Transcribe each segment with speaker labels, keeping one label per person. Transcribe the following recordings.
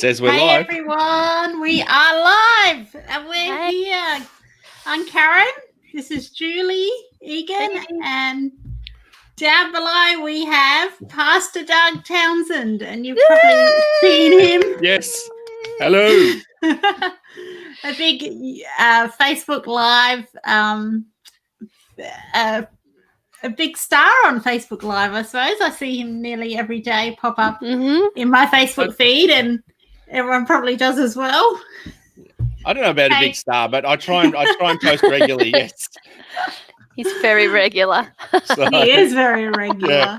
Speaker 1: Says we're
Speaker 2: Hey
Speaker 1: live.
Speaker 2: everyone, we are live and we're here. I'm Karen. This is Julie, Egan, and down below we have Pastor Doug Townsend, and you've probably seen him.
Speaker 1: Yes. Hello.
Speaker 2: A big Facebook Live, a big star on Facebook Live, I suppose. I see him nearly every day pop up in my Facebook feed, and everyone probably does as well.
Speaker 1: I don't know about a big star, but I try and post regularly. Yes,
Speaker 3: he's very regular.
Speaker 1: So,
Speaker 2: he is very regular. Yeah.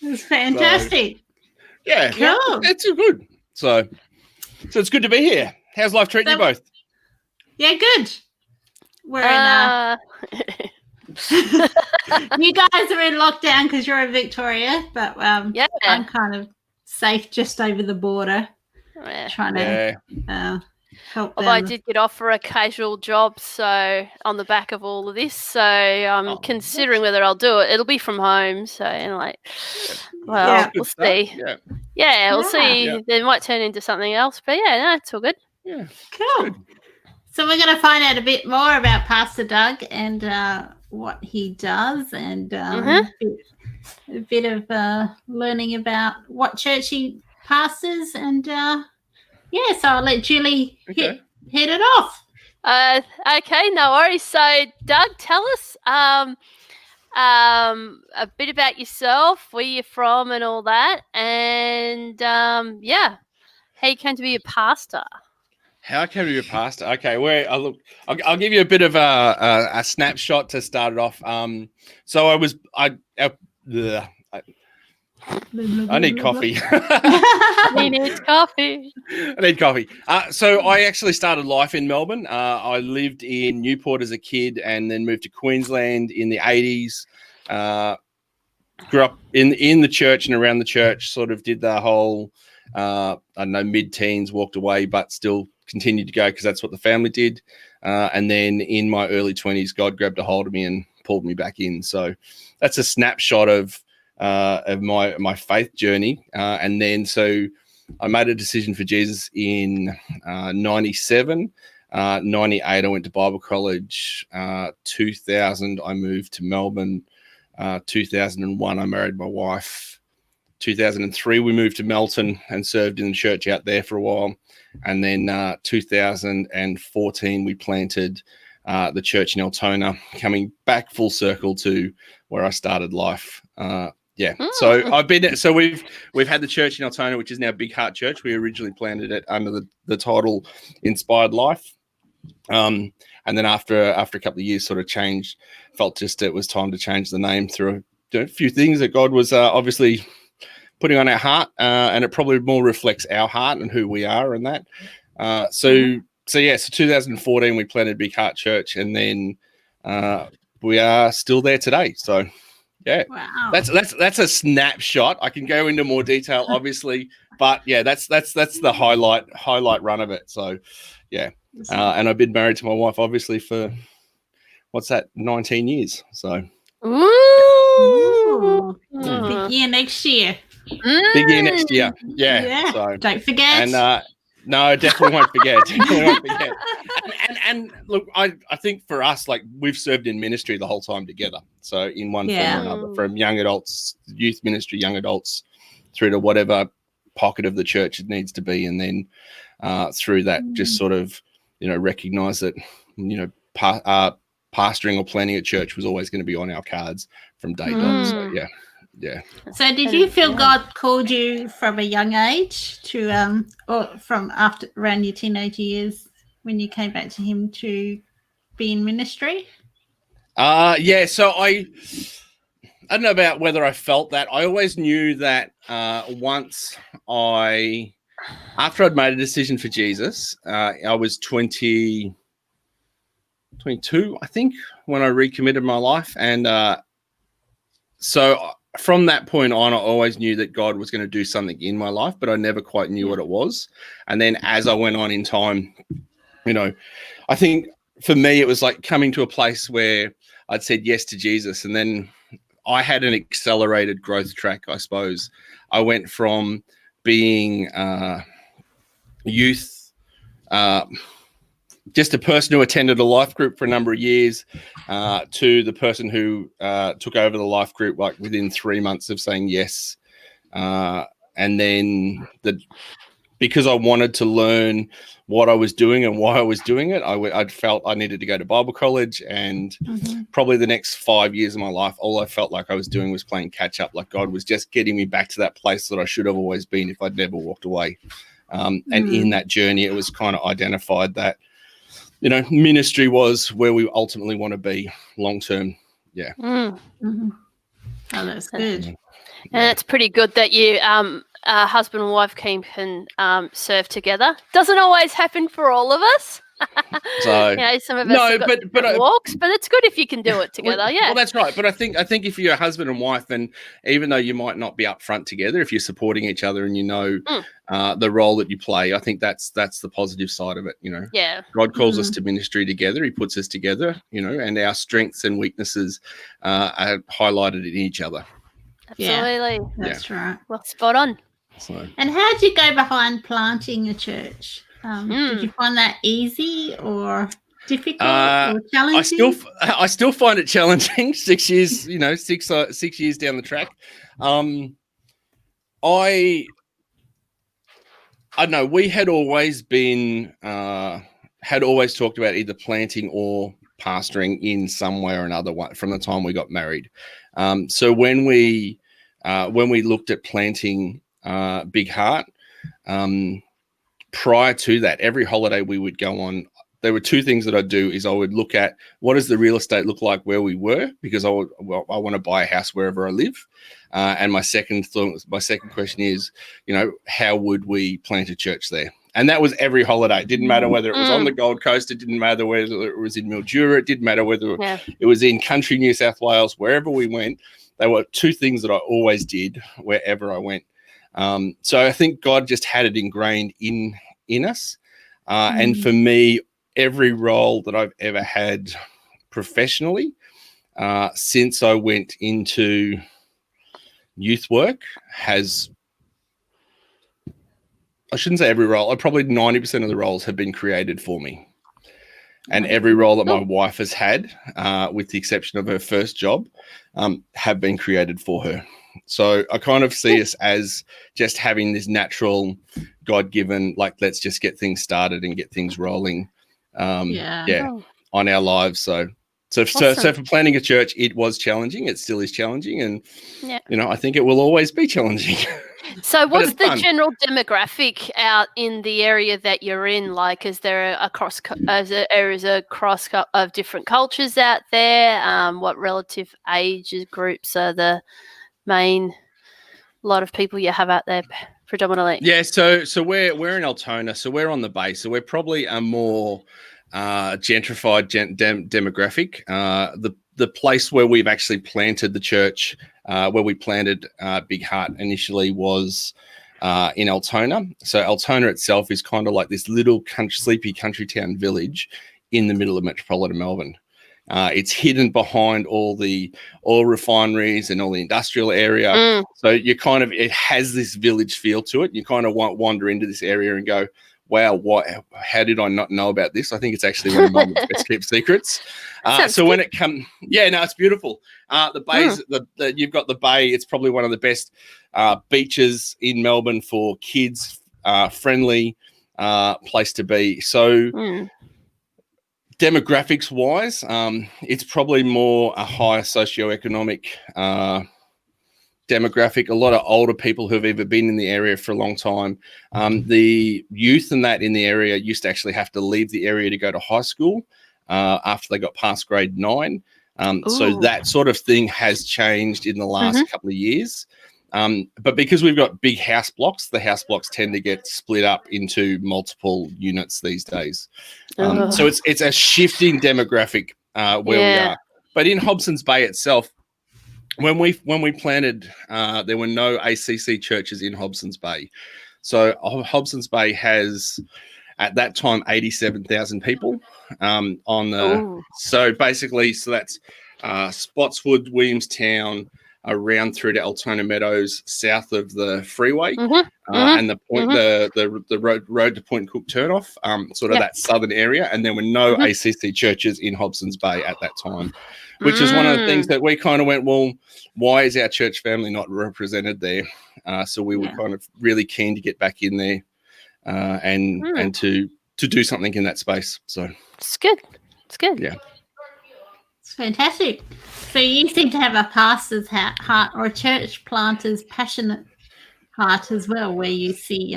Speaker 2: It's fantastic.
Speaker 1: So, yeah,
Speaker 2: cool.
Speaker 1: It's good. So it's good to be here. How's life treating you both?
Speaker 2: Yeah, good. We're in. You guys are in lockdown because you're in Victoria, but I'm kind of safe just over the border, trying to help them.
Speaker 3: Although I did get off for a casual job, so on the back of all of this, so I'm considering whether I'll do it. It'll be from home, so we'll see. We'll see. Yeah. They might turn into something else, but it's all good.
Speaker 2: Yeah, cool. Good. So we're going to find out a bit more about Pastor Doug and what he does, and a bit of learning about what church he pastors, and so I'll let Julie head it off.
Speaker 3: Okay, no worries. So Doug, tell us a bit about yourself, where you're from and all that, and how you came to be a pastor.
Speaker 1: How can we be a pastor? Okay, I'll give you a bit of a snapshot to start it off. So I need coffee.
Speaker 3: He needs coffee.
Speaker 1: I need coffee. So I actually started life in Melbourne. I lived in Newport as a kid and then moved to Queensland in the 80s. Grew up in the church and around the church, sort of did the whole, mid-teens, walked away, but still continued to go because that's what the family did. And then in my early 20s, God grabbed a hold of me and pulled me back in. So that's a snapshot of my faith journey. And then so I made a decision for Jesus in 97. 98, I went to Bible college. 2000, I moved to Melbourne. 2001, I married my wife. 2003, we moved to Melton and served in the church out there for a while. And then 2014, we planted the church in Altona, coming back full circle to where I started life. So we've had the church in Altona, which is now Big Heart Church. We originally planted it under the title Inspired Life. And then after a couple of years, sort of changed, felt just it was time to change the name through a few things that God was obviously putting on our heart, and it probably more reflects our heart and who we are and that. So 2014, we planted Big Heart Church, and then we are still there today. So, wow. That's a snapshot. I can go into more detail, obviously, but that's the highlight run of it. So, and I've been married to my wife, obviously, for 19 years. So,
Speaker 2: big year next year.
Speaker 1: Big year next year. Yeah. So,
Speaker 2: don't forget.
Speaker 1: And no, definitely won't forget. And look, I think for us, like, we've served in ministry the whole time together. So in one form or another, from young adults, youth ministry, young adults, through to whatever pocket of the church it needs to be, and then through that, just sort of recognize that pastoring or planning a church was always going to be on our cards from day dot. So yeah.
Speaker 2: So did you feel God called you from a young age to or from after around your teenage years when you came back to him to be in ministry?
Speaker 1: So I don't know about whether I felt that. I always knew that after I'd made a decision for Jesus, I was 22, I think, when I recommitted my life. And so from that point on, I always knew that God was going to do something in my life, but I never quite knew what it was. And then as I went on in time, I think for me, it was like coming to a place where I'd said yes to Jesus. And then I had an accelerated growth track, I suppose. I went from being youth, just a person who attended a life group for a number of years, to the person who took over the life group like within 3 months of saying yes. And then because I wanted to learn what I was doing and why I was doing it, I felt I needed to go to Bible college. And probably the next 5 years of my life, all I felt like I was doing was playing catch up. Like God was just getting me back to that place that I should have always been if I'd never walked away. And in that journey, it was kind of identified that, ministry was where we ultimately want to be long term. Yeah.
Speaker 2: Oh, that's good.
Speaker 3: And it's pretty good that you husband and wife can serve together. Doesn't always happen for all of us.
Speaker 1: So
Speaker 3: some of us have got walks, but it's good if you can do it together.
Speaker 1: Well, that's right. But I think if you're a husband and wife, then even though you might not be upfront together, if you're supporting each other and the role that you play, I think that's the positive side of it.
Speaker 3: Yeah.
Speaker 1: God calls us to ministry together. He puts us together. And our strengths and weaknesses are highlighted in each other.
Speaker 3: Absolutely.
Speaker 2: That's right.
Speaker 3: Well, spot on.
Speaker 1: So.
Speaker 2: And how did you go behind planting a church? Did you find that easy or difficult or challenging?
Speaker 1: I still find it challenging. 6 years, 6 years down the track. I don't know. We had always been talked about either planting or pastoring in some way or another from the time we got married. So when we looked at planting Big Heart, prior to that, every holiday we would go on, there were two things that I'd do. Is I would look at what does the real estate look like where we were, because I want to buy a house wherever I live. And my second question is, how would we plant a church there? And that was every holiday. It didn't matter whether it was on the Gold Coast. It didn't matter whether it was in Mildura. It didn't matter whether it was in country New South Wales. Wherever we went, there were two things that I always did wherever I went. So I think God just had it ingrained in us. And for me, every role that I've ever had professionally, since I went into youth work I shouldn't say every role, probably 90% of the roles have been created for me. And every role that my wife has had, with the exception of her first job, have been created for her. So I kind of see us as just having this natural God-given, let's just get things started and get things rolling. On our lives. So for planning a church, it was challenging. It still is challenging. And, I think it will always be challenging.
Speaker 3: So what's the general demographic out in the area that you're in? Like, is there a cross of different cultures out there? What relative age groups are the main lot of people you have out there predominantly?
Speaker 1: Yeah, so we're in Altona, so we're on the bay. So we're probably a more gentrified demographic. The place where we've actually planted the church, where we planted Big Heart initially, was in Altona. So Altona itself is kind of like this little sleepy country town village in the middle of metropolitan Melbourne. It's hidden behind all the oil refineries and all the industrial area. So it has this village feel to it. You kind of wander into this area and go, wow, how did I not know about this? I think it's actually one of Melbourne's best kept secrets. So when it comes, it's beautiful. The bays, you've got the bay. It's probably one of the best beaches in Melbourne for kids, friendly place to be. So demographics wise, it's probably more a higher socioeconomic demographic, a lot of older people who have either been in the area for a long time. The youth and that in the area used to actually have to leave the area to go to high school after they got past grade 9. So that sort of thing has changed in the last couple of years. But because we've got big house blocks, the house blocks tend to get split up into multiple units these days. So it's a shifting demographic where we are. But in Hobson's Bay itself, when we planted, there were no ACC churches in Hobson's Bay. So Hobson's Bay has, at that time, 87,000 people so basically, that's Spotswood, Williamstown, around through to Altona Meadows, south of the freeway,
Speaker 3: Mm-hmm.
Speaker 1: and the point, the road to Point Cook turnoff, sort of that southern area. And there were no ACC churches in Hobson's Bay at that time, which is one of the things that we kind of went, well, why is our church family not represented there? So we were kind of really keen to get back in there and to do something in that space. So
Speaker 3: it's good. It's good.
Speaker 1: Yeah.
Speaker 2: It's fantastic. So you seem to have a pastor's heart or a church planter's passionate heart as well, where you see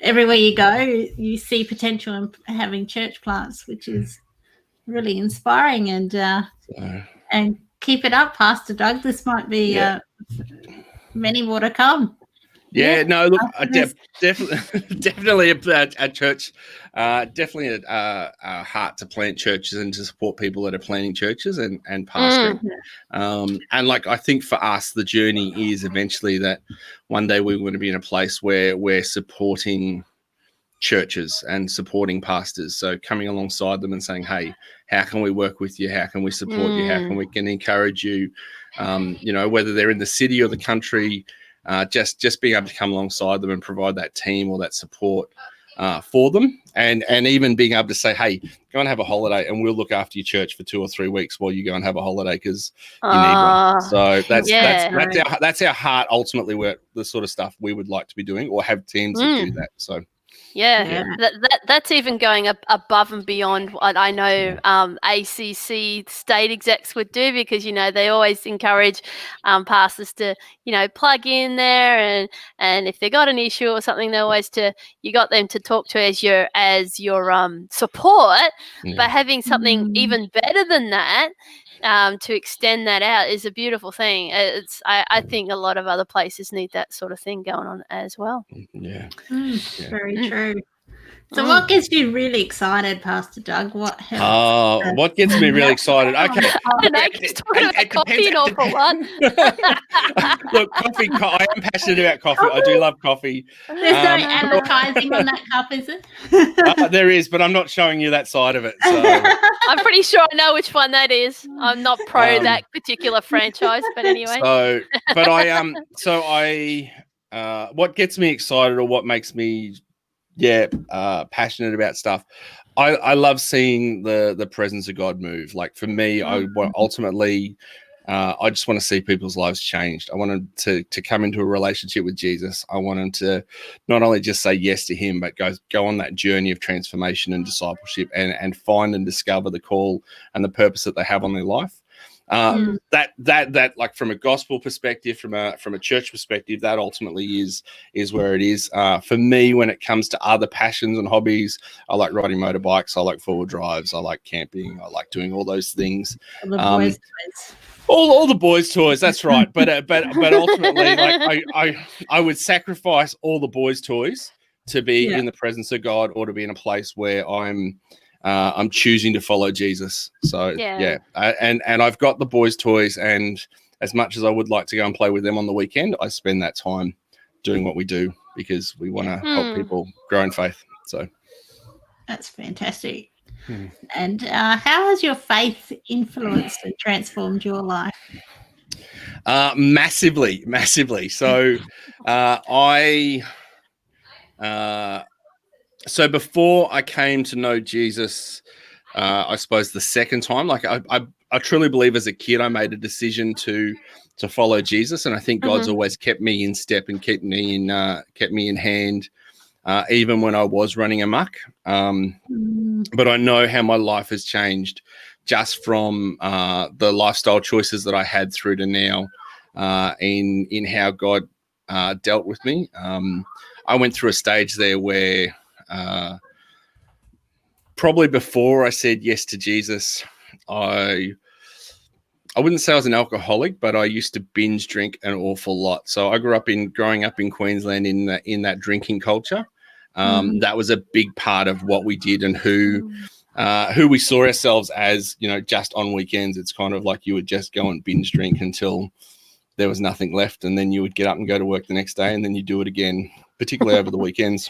Speaker 2: everywhere you go, you see potential in having church plants, which is really inspiring. And keep it up, Pastor Doug. This might be many more to come.
Speaker 1: Yeah, no, look, definitely a church, definitely a heart to plant churches and to support people that are planting churches and pastoring. And like, I think for us, the journey is eventually that one day we want to be in a place where we're supporting churches and supporting pastors. So coming alongside them and saying, hey, how can we work with you? How can we support you? How can we encourage you? Whether they're in the city or the country, just being able to come alongside them and provide that team or that support for them, and even being able to say, hey, go and have a holiday and we'll look after your church for 2 or 3 weeks while you go and have a holiday because you need one. So that's our heart, ultimately, where the sort of stuff we would like to be doing or have teams that do that. So
Speaker 3: that's even going above and beyond what I know ACC state execs would do, because they always encourage pastors to plug in there, and if they got an issue or something, they always you got them to talk to as your support. But having something even better than that, to extend that out, is a beautiful thing. I think a lot of other places need that sort of thing going on as well.
Speaker 2: Very true. So what gets you really excited, Pastor Doug? What
Speaker 1: gets me really excited? Okay.
Speaker 3: Just talking about coffee an awful lot.
Speaker 1: Look, coffee. I am passionate about coffee. I do love coffee.
Speaker 2: There's no advertising on that cup, is it?
Speaker 1: There is, but I'm not showing you that side of it. So.
Speaker 3: I'm pretty sure I know which one that is. I'm not pro that particular franchise, but anyway.
Speaker 1: What gets me excited, or what makes me passionate about stuff, I love seeing the presence of God move. Like for me, I just want to see people's lives changed. I want them to come into a relationship with Jesus. I want them to not only just say yes to him, but go on that journey of transformation and discipleship and find and discover the call and the purpose that they have on their life. That like from a gospel perspective, from a church perspective, that ultimately is where it is. For me, when it comes to other passions and hobbies, I like riding motorbikes, I like 4-wheel drives, I like camping, I like doing all those things. All the boys' toys, that's right. But ultimately, like I would sacrifice all the boys' toys to be in the presence of God, or to be in a place where I'm choosing to follow Jesus. So and I've got the boys' toys, and as much as I would like to go and play with them on the weekend, I spend that time doing what we do because we want to help people grow in faith. So
Speaker 2: that's fantastic. And how has your faith influenced and transformed your life?
Speaker 1: Massively. So So before I came to know Jesus, I suppose the second time, like I truly believe as a kid, I made a decision to follow Jesus, and I think God's always kept me in step and kept me in hand, even when I was running amok. But I know how my life has changed just from the lifestyle choices that I had through to now, in how God dealt with me. I went through a stage there where probably before I said yes to Jesus, I wouldn't say I was an alcoholic, but I used to binge drink an awful lot. So I growing up in Queensland in that drinking culture. That was a big part of what we did and who we saw ourselves as, just on weekends. It's kind of like you would just go and binge drink until there was nothing left, and then you would get up and go to work the next day, and then you do it again, particularly over the weekends.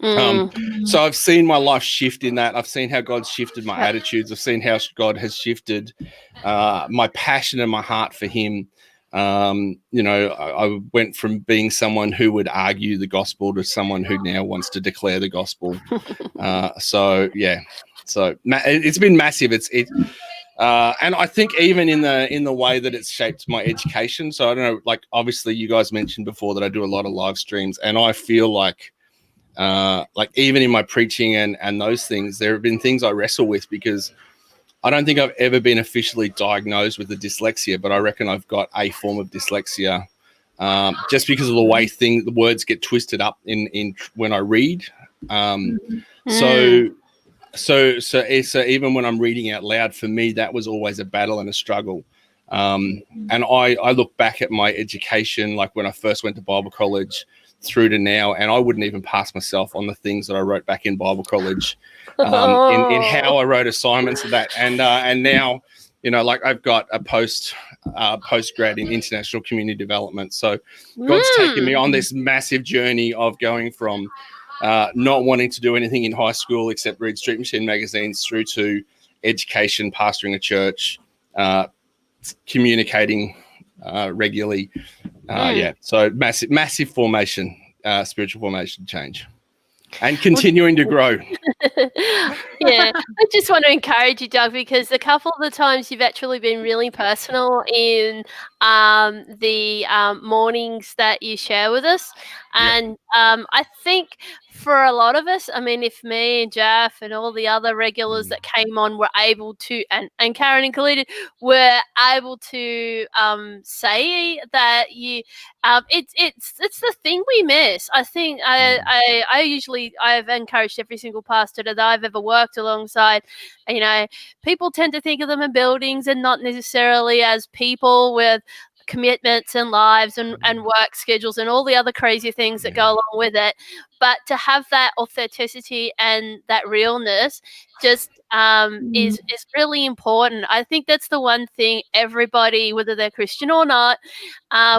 Speaker 1: So I've seen my life shift in that. I've seen how God's shifted my attitudes. I've seen how God has shifted my passion and my heart for him. I went from being someone who would argue the gospel to someone who now wants to declare the gospel. So it's been massive. And I think even in the way that it's shaped my education. So I don't know, like obviously you guys mentioned before that I do a lot of live streams, and I feel like even in my preaching and those things, there have been things I wrestle with, because I don't think I've ever been officially diagnosed with the dyslexia, but I reckon I've got a form of dyslexia, just because of the way the words get twisted up in when I read. So even when I'm reading out loud, for me, that was always a battle and a struggle. And I look back at my education, like when I first went to Bible college through to now, and I wouldn't even pass myself on the things that I wrote back in Bible college, in how I wrote assignments and that. And now, like I've got a postgrad in international community development. So God's taken me on this massive journey of going from not wanting to do anything in high school except read Street Machine magazines, through to education, pastoring a church, communicating regularly. So massive formation, spiritual formation change, and continuing to grow.
Speaker 3: Yeah, I just want to encourage you, Doug, because a couple of the times you've actually been really personal in the mornings that you share with us. And I think for a lot of us, I mean, if me and Jeff and all the other regulars that came on were able to, and Karen included, were able to say that you, it's the thing we miss. I think I've encouraged every single pastor that I've ever worked alongside. People tend to think of them in buildings and not necessarily as people with commitments and lives and work schedules and all the other crazy things that go along with it. But to have that authenticity and that realness just is really important. I think that's the one thing everybody, whether they're Christian or not,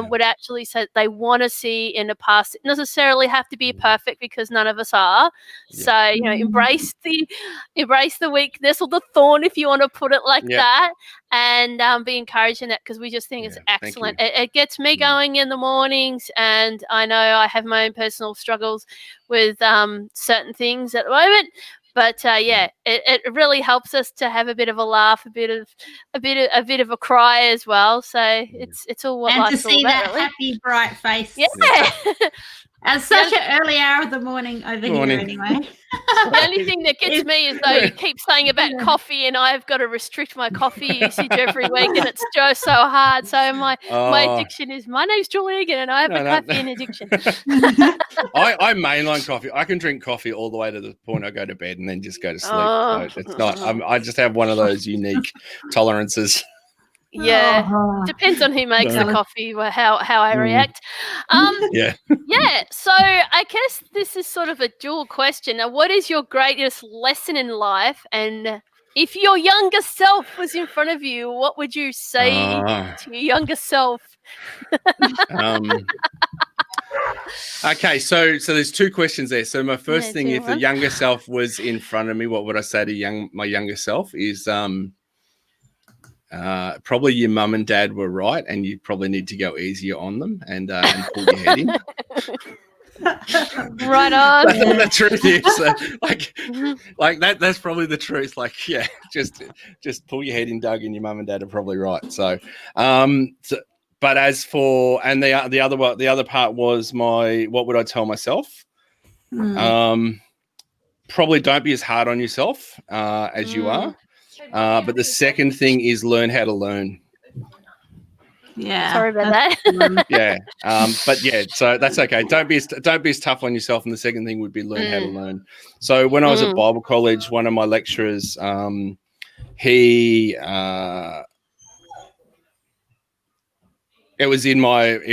Speaker 3: would actually say they want to see in a past. It doesn't necessarily have to be perfect, because none of us are. So embrace the weakness or the thorn, if you want to put it like that, and be encouraged in that, because we just think it's excellent. It gets me going in the mornings, and I know I have my own personal struggles with certain things at the moment. But it really helps us to have a bit of a laugh, a bit of a cry as well. So it's all what life's all about. And to see that really
Speaker 2: happy, bright face.
Speaker 3: Yeah.
Speaker 2: At such an early hour of the morning over here, anyway.
Speaker 3: The only thing that gets me is though you keep saying about coffee, and I've got to restrict my coffee usage every week, and it's just so hard. So my addiction is, my name's Julie again, and I have a caffeine addiction.
Speaker 1: I mainline coffee. I can drink coffee all the way to the point I go to bed and then just go to sleep. So it's not. I just have one of those unique tolerances.
Speaker 3: Yeah, depends on who makes the coffee, how I react. So I guess this is sort of a dual question. Now, what is your greatest lesson in life? And if your younger self was in front of you, what would you say to your younger self?
Speaker 1: Okay, so there's two questions there. So my first thing, if the younger self was in front of me, what would I say to my younger self is probably your mum and dad were right, and you probably need to go easier on them and pull your head in.
Speaker 3: Right on.
Speaker 1: That's what the truth is. Like that's probably the truth. Like, just pull your head in, Doug, and your mum and dad are probably right. So, but as for, and the other part was what would I tell myself? Probably don't be as hard on yourself as you are. But the second thing is learn how to learn.
Speaker 2: Yeah.
Speaker 3: Sorry about that.
Speaker 1: So that's okay. Don't be as tough on yourself. And the second thing would be learn how to learn. So when I was at Bible college, one of my lecturers, it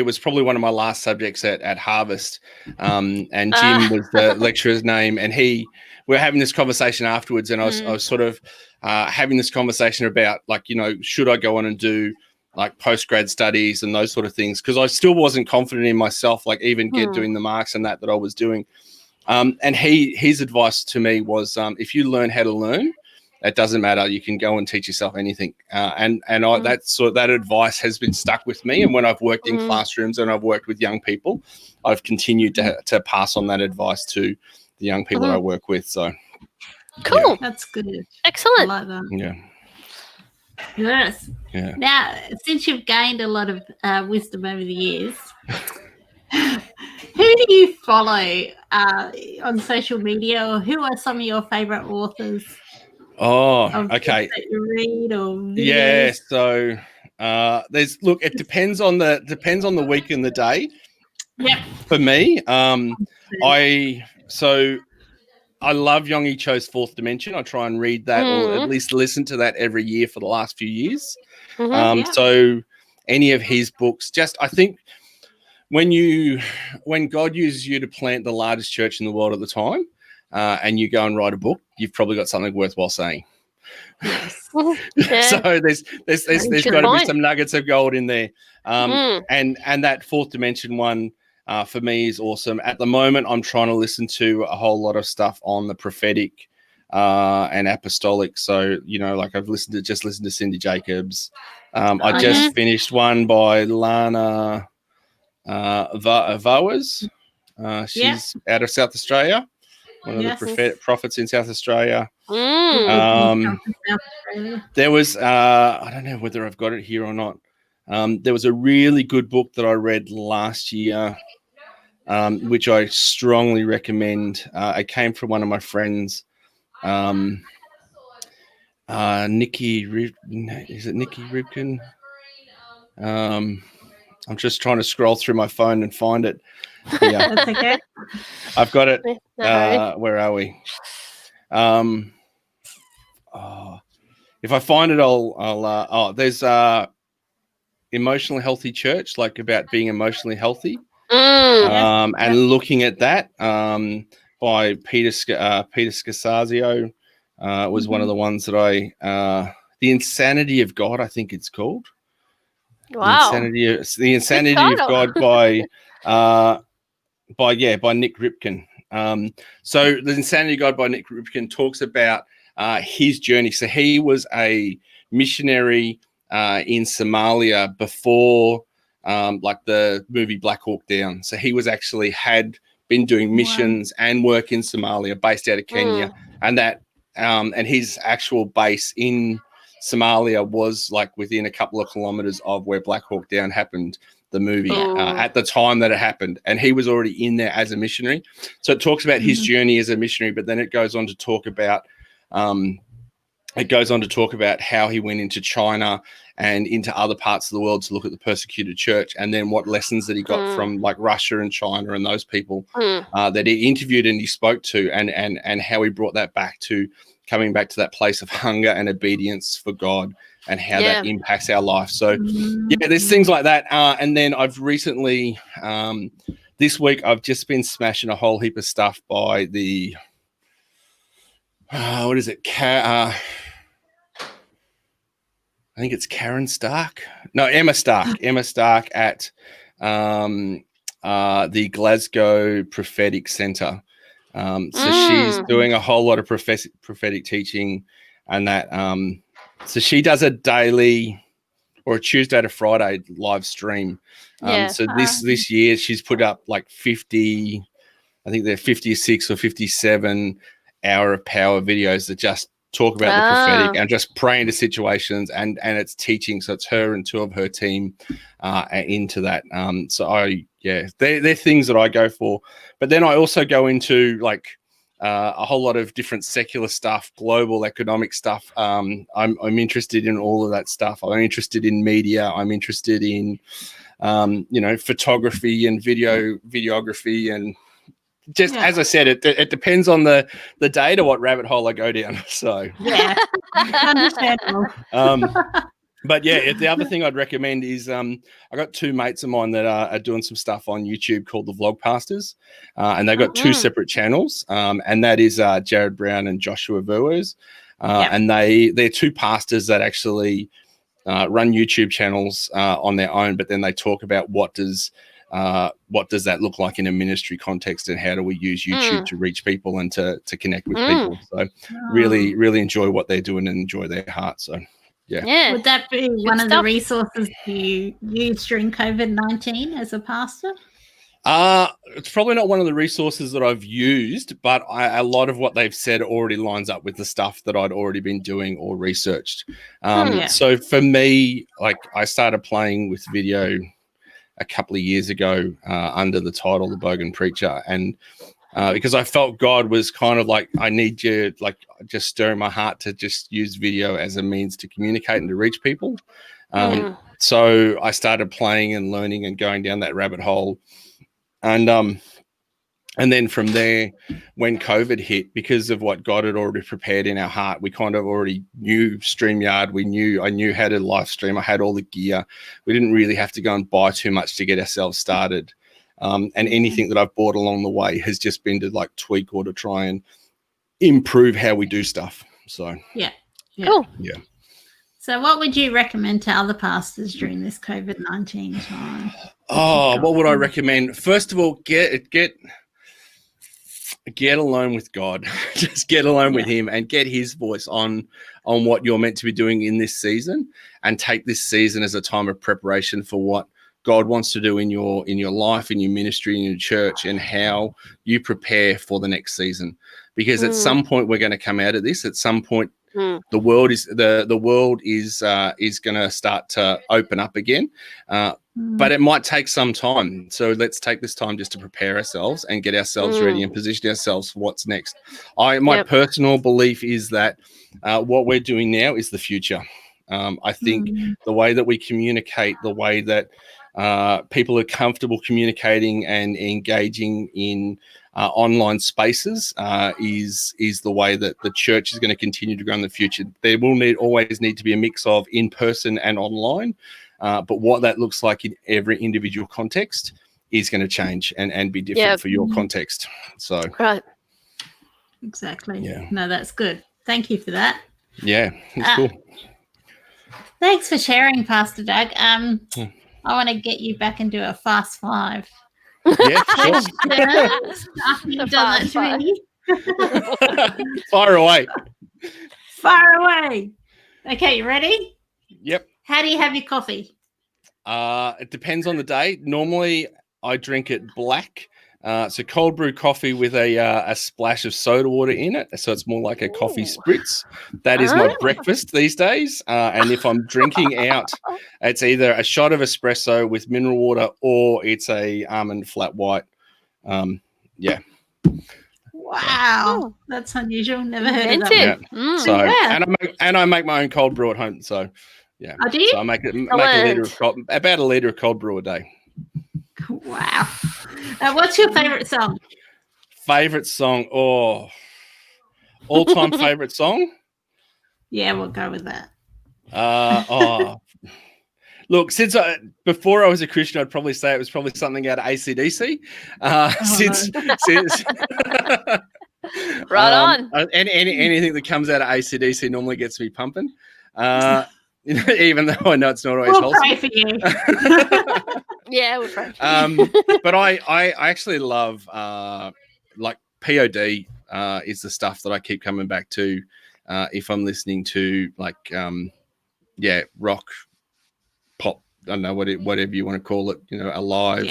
Speaker 1: was probably one of my last subjects at Harvest. And Jim was the lecturer's name, and we were having this conversation afterwards, and I was sort of having this conversation about, like, should I go on and do like postgrad studies and those sort of things, because I still wasn't confident in myself, like even doing the marks and that I was doing. And his advice to me was, if you learn how to learn, it doesn't matter. You can go and teach yourself anything. That advice has been stuck with me. And when I've worked in classrooms and I've worked with young people, I've continued to pass on that advice to the young people that I work with. So
Speaker 3: cool.
Speaker 2: Yeah. That's good.
Speaker 3: Excellent.
Speaker 2: I like that.
Speaker 1: Yeah.
Speaker 2: Yes.
Speaker 1: Yeah.
Speaker 2: Now, since you've gained a lot of wisdom over the years, who do you follow on social media, or who are some of your favorite authors?
Speaker 1: Oh, okay.
Speaker 2: That you read or videos?
Speaker 1: Yeah. So it depends on the week and the day.
Speaker 2: Yep.
Speaker 1: For me, I love Yonggi Cho's Fourth Dimension. I try and read that or at least listen to that every year for the last few years. So any of his books, I think when God uses you to plant the largest church in the world at the time, and you go and write a book, you've probably got something worthwhile saying.
Speaker 2: Yes.
Speaker 1: So there's got to be some nuggets of gold in there. And that Fourth Dimension one, for me, is awesome. At the moment, I'm trying to listen to a whole lot of stuff on the prophetic and apostolic. So, I've listened to Cindy Jacobs. I just finished one by Lana Vowers. She's out of South Australia, one of the prophets in South Australia. There was, I don't know whether I've got it here or not. There was a really good book that I read last year, which I strongly recommend. It came from one of my friends, Nikki. Is it Nikki Ribkin? I'm just trying to scroll through my phone and find it. Yeah,
Speaker 2: that's okay.
Speaker 1: I've got it. Where are we? If I find it, I'll. There's Emotionally Healthy Church, like about being emotionally healthy, and looking at that by Peter Scasazio was one of the ones that The Insanity of God, I think it's called.
Speaker 3: Wow.
Speaker 1: The Insanity of God by Nick Ripken. So The Insanity of God by Nick Ripken talks about his journey. So he was a missionary in Somalia before like the movie Black Hawk Down. So he was actually had been doing missions and work in Somalia, based out of Kenya, and that and his actual base in Somalia was like within a couple of kilometers of where Black Hawk Down happened, the movie, at the time that it happened. And he was already in there as a missionary. So it talks about his journey as a missionary, but then it goes on to talk about how he went into China and into other parts of the world to look at the persecuted church, and then what lessons that he got from like Russia and China and those people that he interviewed and he spoke to, and how he brought that back to coming back to that place of hunger and obedience for God, and how that impacts our life. So there's things like that. And then I've recently, this week, I've just been smashing a whole heap of stuff by the, what is it? I think it's Karen Stark. No, Emma Stark. Emma Stark at the Glasgow Prophetic Centre. So she's doing a whole lot of prophetic teaching, and that. So she does a daily or a Tuesday to Friday live stream. So this year she's put up like 50, I think they're 56 or 57 hour of power videos that just talk about the prophetic and just pray into situations, and it's teaching. So it's her and two of her team into that. They're things that I go for. But then I also go into like a whole lot of different secular stuff, global economic stuff. I'm interested in all of that stuff. I'm interested in media. I'm interested in photography and videography, and just as I said, it depends on the day to what rabbit hole I go down. So
Speaker 2: understandable.
Speaker 1: But the other thing I'd recommend is I got two mates of mine that are doing some stuff on YouTube called the Vlog Pastors, and they've got two separate channels, and that is Jared Brown and Joshua Verwers, and they're two pastors that actually run YouTube channels on their own, but then they talk about what does what does that look like in a ministry context, and how do we use YouTube to reach people and to connect with people. So really, really enjoy what they're doing and enjoy their heart. So yeah.
Speaker 2: Would that be one of the resources you used during COVID-19 as a pastor?
Speaker 1: It's probably not one of the resources that I've used, but a lot of what they've said already lines up with the stuff that I'd already been doing or researched. So for me, like, I started playing with video a couple of years ago under the title The Bogan Preacher, and because I felt God was kind of like, I need you, like, just stirring my heart to just use video as a means to communicate and to reach people. So I started playing and learning and going down that rabbit hole. And then from there, when COVID hit, because of what God had already prepared in our heart, we kind of already knew StreamYard. I knew how to live stream. I had all the gear. We didn't really have to go and buy too much to get ourselves started. And anything that I've bought along the way has just been to like tweak or to try and improve how we do stuff. So
Speaker 3: Cool.
Speaker 1: Yeah.
Speaker 2: So what would you recommend to other pastors during this COVID-19 time?
Speaker 1: What would I recommend? First of all, get alone with God. Just get alone with him and get his voice on what you're meant to be doing in this season, and take this season as a time of preparation for what God wants to do in your life, in your ministry, in your church, and how you prepare for the next season. Because at some point we're going to come out of this. At some point the world is going to start to open up again. But it might take some time. So let's take this time just to prepare ourselves and get ourselves ready and position ourselves for what's next. My personal belief is that what we're doing now is the future. I think the way that we communicate, the way that people are comfortable communicating and engaging in online spaces is the way that the church is going to continue to grow in the future. There will always need to be a mix of in-person and online. But what that looks like in every individual context is going to change and be different for your context. So
Speaker 3: right,
Speaker 2: exactly. Yeah. No, that's good. Thank you for that.
Speaker 1: Yeah, it's cool.
Speaker 2: Thanks for sharing, Pastor Doug. I want to get you back and do a fast five.
Speaker 1: Yeah, sure.
Speaker 2: After you've done that to me.
Speaker 1: Fire away.
Speaker 2: Fire away. Okay, you ready?
Speaker 1: Yep.
Speaker 2: How do you have your coffee?
Speaker 1: It depends on the day. Normally, I drink it black. So cold brew coffee with a splash of soda water in it. So it's more like a coffee spritz. That is my breakfast these days. And if I'm drinking out, it's either a shot of espresso with mineral water or it's a almond flat white. Yeah.
Speaker 2: Wow, that's unusual. Never heard of
Speaker 3: that.
Speaker 1: Yeah. So and I make my own cold brew at home. So yeah.
Speaker 2: Oh, do you?
Speaker 1: So I make about a liter of cold brew a day.
Speaker 2: Wow. What's your favorite song?
Speaker 1: Favorite song? All-time favorite song?
Speaker 2: Yeah, we'll go with that.
Speaker 1: Look, before I was a Christian, I'd probably say it was probably something out of AC/DC. Since
Speaker 3: right on.
Speaker 1: Anything that comes out of AC/DC normally gets me pumping. Even though I know it's not always wholesome.
Speaker 2: We'll pray for you.
Speaker 3: Yeah, we'll pray for you.
Speaker 1: But I actually love like POD is the stuff that I keep coming back to if I'm listening to like rock, pop, I don't know whatever you want to call it, alive,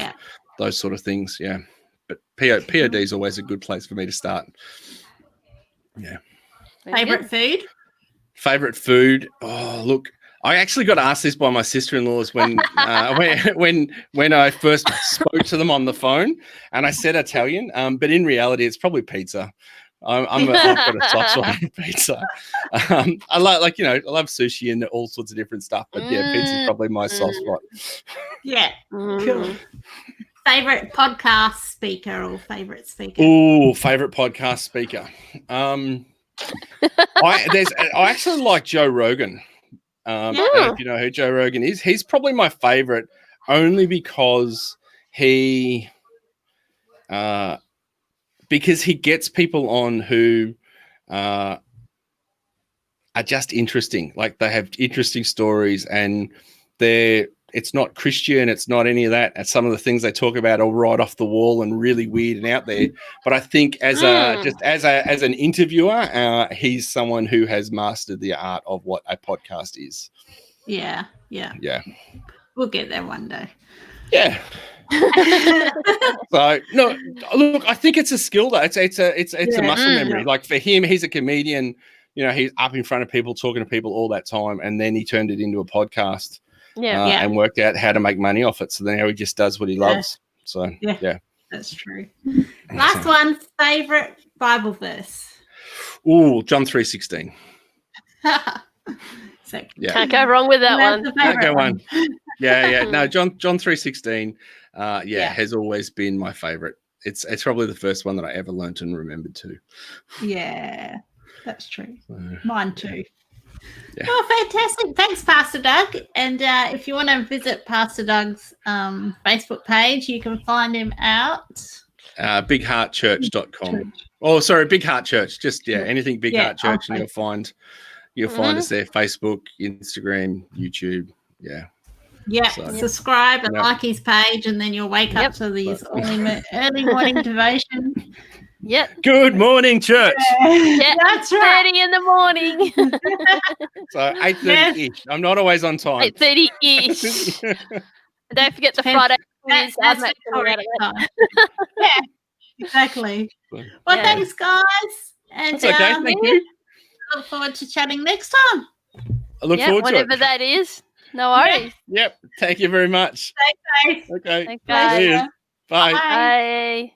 Speaker 1: those sort of things. Yeah. But POD is always a good place for me to start. Yeah.
Speaker 2: Favorite food?
Speaker 1: Favorite food? Oh, look, I actually got asked this by my sister-in-laws when I first spoke to them on the phone, and I said Italian, but in reality, it's probably pizza. I've got a soft spot for pizza. I love sushi and all sorts of different stuff, but yeah, pizza's probably my soft spot.
Speaker 2: Yeah, cool. Favorite podcast speaker or favorite speaker?
Speaker 1: Oh, favorite podcast speaker. I actually like Joe Rogan. I don't know if you know who Joe Rogan is. He's probably my favorite only because he gets people on who are just interesting. Like they have interesting stories and they're Christian, it's not any of that. And some of the things they talk about are right off the wall and really weird and out there. But I think as an interviewer, he's someone who has mastered the art of what a podcast is.
Speaker 2: Yeah. We'll get there one day.
Speaker 1: Yeah. So no, look, I think it's a skill though. It's a muscle memory. Like for him, he's a comedian. He's up in front of people, talking to people all that time, and then he turned it into a podcast. And worked out how to make money off it. So now he just does what he loves. So yeah,
Speaker 2: that's true. Last one, favorite Bible verse.
Speaker 1: Ooh, John 3:16.
Speaker 3: Can't go wrong with that one.
Speaker 1: Can't go one. Yeah. No, John 3:16. Has always been my favorite. It's probably the first one that I ever learnt and remembered too.
Speaker 2: Yeah, that's true. Mine too. Yeah. Oh, fantastic. Thanks, Pastor Doug. And if you want to visit Pastor Doug's Facebook page, you can find him out.
Speaker 1: BigHeartChurch.com. Oh, sorry, Big Heart Church. Just, anything Big Heart Church, and you'll find us there. Facebook, Instagram, YouTube. Yeah.
Speaker 2: Yeah, subscribe and like his page, and then you'll wake up to these early morning devotion.
Speaker 3: Yep.
Speaker 1: Good morning, church.
Speaker 3: Yeah,
Speaker 2: that's right.
Speaker 3: 8:30 in the morning.
Speaker 1: So 8:30-ish. I'm not always on time.
Speaker 3: 8:30-ish. Don't forget the Friday quiz.
Speaker 2: That's the correct time. Yeah, exactly. Well, thanks, guys. And
Speaker 1: that's okay. Thank you.
Speaker 2: Look forward to chatting next time.
Speaker 1: I look forward to it.
Speaker 3: Whatever that is. No worries.
Speaker 1: Yep. Thank you very much.
Speaker 2: Thanks, guys.
Speaker 1: Okay.
Speaker 3: Thanks, guys.
Speaker 1: Bye.
Speaker 3: Bye.